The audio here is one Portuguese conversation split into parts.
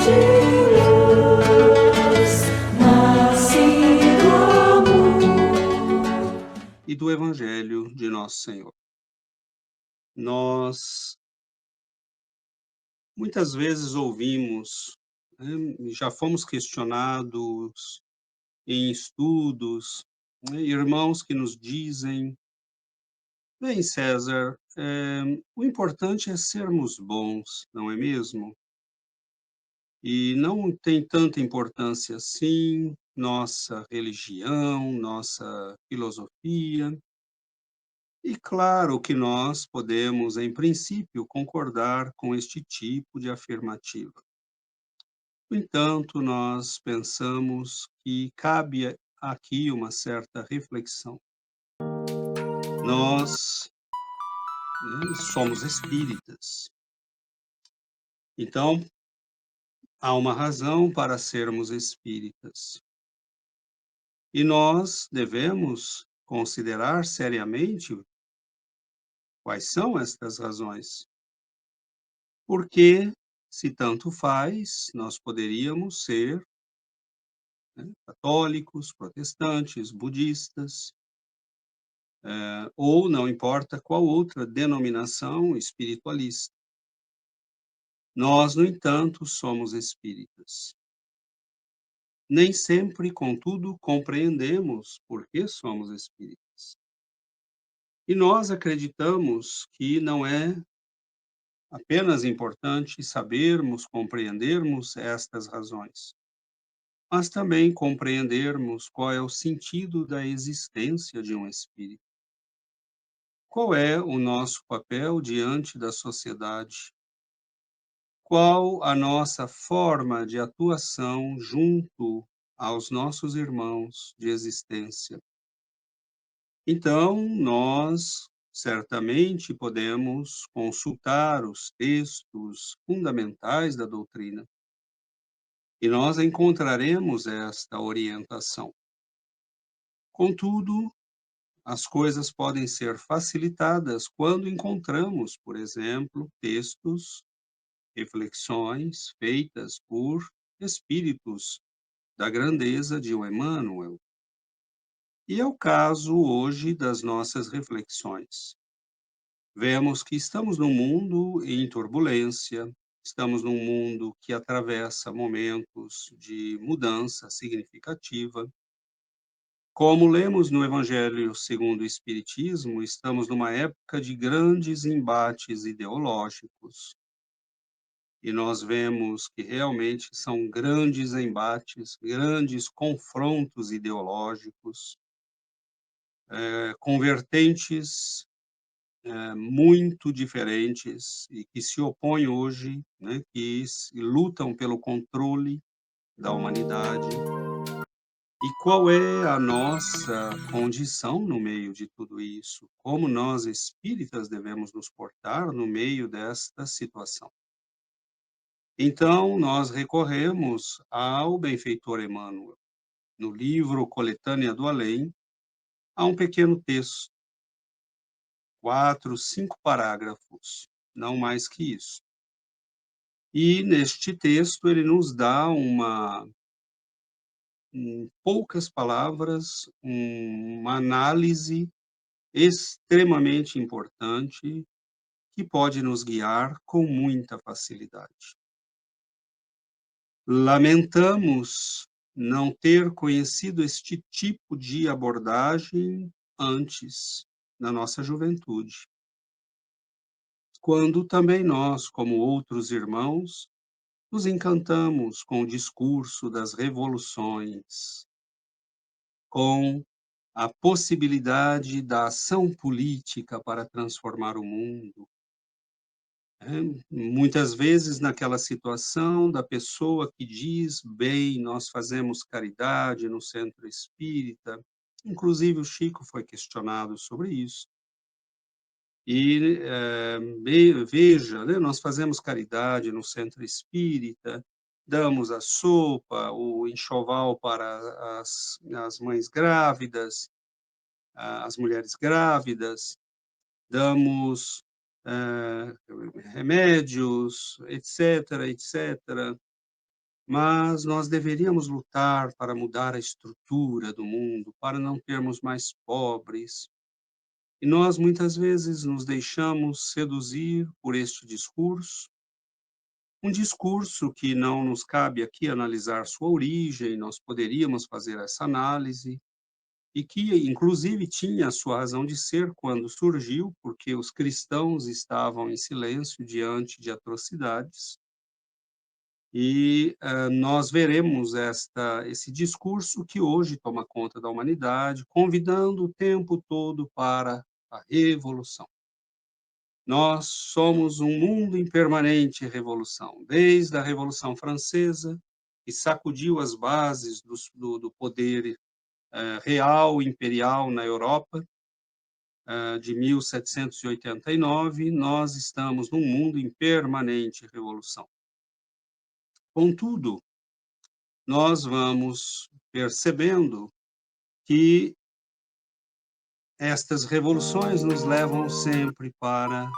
de luz, nasce do amor. E do Evangelho de Nosso Senhor. Nós muitas vezes ouvimos, já fomos questionados em estudos, irmãos que nos dizem: "Bem, César, o importante é sermos bons, não é mesmo? E não tem tanta importância assim nossa religião, nossa filosofia". E claro que nós podemos, em princípio, concordar com este tipo de afirmativa. No entanto, nós pensamos que cabe aqui uma certa reflexão. Nós, somos espíritas, então há uma razão para sermos espíritas. E nós devemos considerar seriamente quais são estas razões. Porque, se tanto faz, nós poderíamos ser, católicos, protestantes, budistas, ou não importa qual outra denominação espiritualista. Nós, no entanto, somos espíritas. Nem sempre, contudo, compreendemos por que somos espíritas. E nós acreditamos que não é apenas importante sabermos, compreendermos estas razões, mas também compreendermos qual é o sentido da existência de um espírito. Qual é o nosso papel diante da sociedade? Qual a nossa forma de atuação junto aos nossos irmãos de existência? Então, nós certamente podemos consultar os textos fundamentais da doutrina e nós encontraremos esta orientação. Contudo, as coisas podem ser facilitadas quando encontramos, por exemplo, textos, reflexões feitas por espíritos da grandeza de um Emmanuel. E é o caso hoje das nossas reflexões. Vemos que estamos num mundo em turbulência, estamos num mundo que atravessa momentos de mudança significativa. Como lemos no Evangelho segundo o Espiritismo, estamos numa época de grandes embates ideológicos. E nós vemos que realmente são grandes embates, grandes confrontos ideológicos, com vertentes, muito diferentes e que se opõem hoje, que lutam pelo controle da humanidade. E qual é a nossa condição no meio de tudo isso? Como nós espíritas devemos nos portar no meio desta situação? Então, nós recorremos ao benfeitor Emmanuel. No livro Coletânea do Além, há um pequeno texto, 4, 5 parágrafos, não mais que isso. E neste texto ele nos dá em poucas palavras, uma análise extremamente importante que pode nos guiar com muita facilidade. Lamentamos não ter conhecido este tipo de abordagem antes, na nossa juventude, quando também nós, como outros irmãos, nos encantamos com o discurso das revoluções, com a possibilidade da ação política para transformar o mundo. Muitas vezes naquela situação da pessoa que diz: "Bem, nós fazemos caridade no centro espírita", inclusive o Chico foi questionado sobre isso. E, veja, né, nós fazemos caridade no centro espírita, damos a sopa, o enxoval para as mães grávidas, as mulheres grávidas, damos, remédios, etcétera, etcétera. mas nós deveríamos lutar para mudar a estrutura do mundo, para não termos mais pobres. E nós muitas vezes nos deixamos seduzir por este discurso, um discurso que não nos cabe aqui analisar sua origem, nós poderíamos fazer essa análise, e que inclusive tinha a sua razão de ser quando surgiu, porque os cristãos estavam em silêncio diante de atrocidades. E, nós veremos esse discurso que hoje toma conta da humanidade, convidando o tempo todo para a revolução. Nós somos um mundo em permanente revolução, desde a Revolução Francesa, que sacudiu as bases do poder, real, imperial na Europa, de 1789, nós estamos num mundo em permanente revolução. Contudo, nós vamos percebendo que estas revoluções nos levam sempre para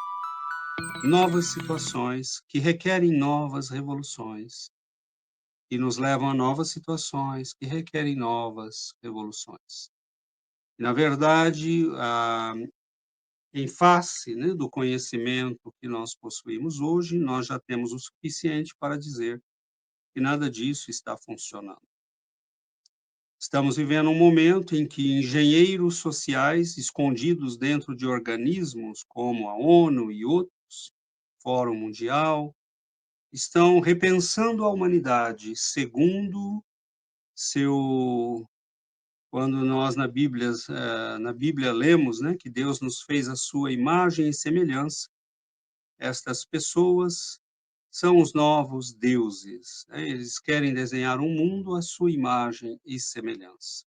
novas situações que requerem novas revoluções, e nos levam a novas situações que requerem novas revoluções. E, na verdade, em face, né, do conhecimento que nós possuímos hoje, nós já temos o suficiente para dizer que nada disso está funcionando. Estamos vivendo um momento em que engenheiros sociais, escondidos dentro de organismos como a ONU e outros, Fórum Mundial, estão repensando a humanidade segundo seu quando nós na Bíblia lemos, né, que Deus nos fez a sua imagem e semelhança, estas pessoas são os novos deuses, né, eles querem desenhar um mundo à sua imagem e semelhança.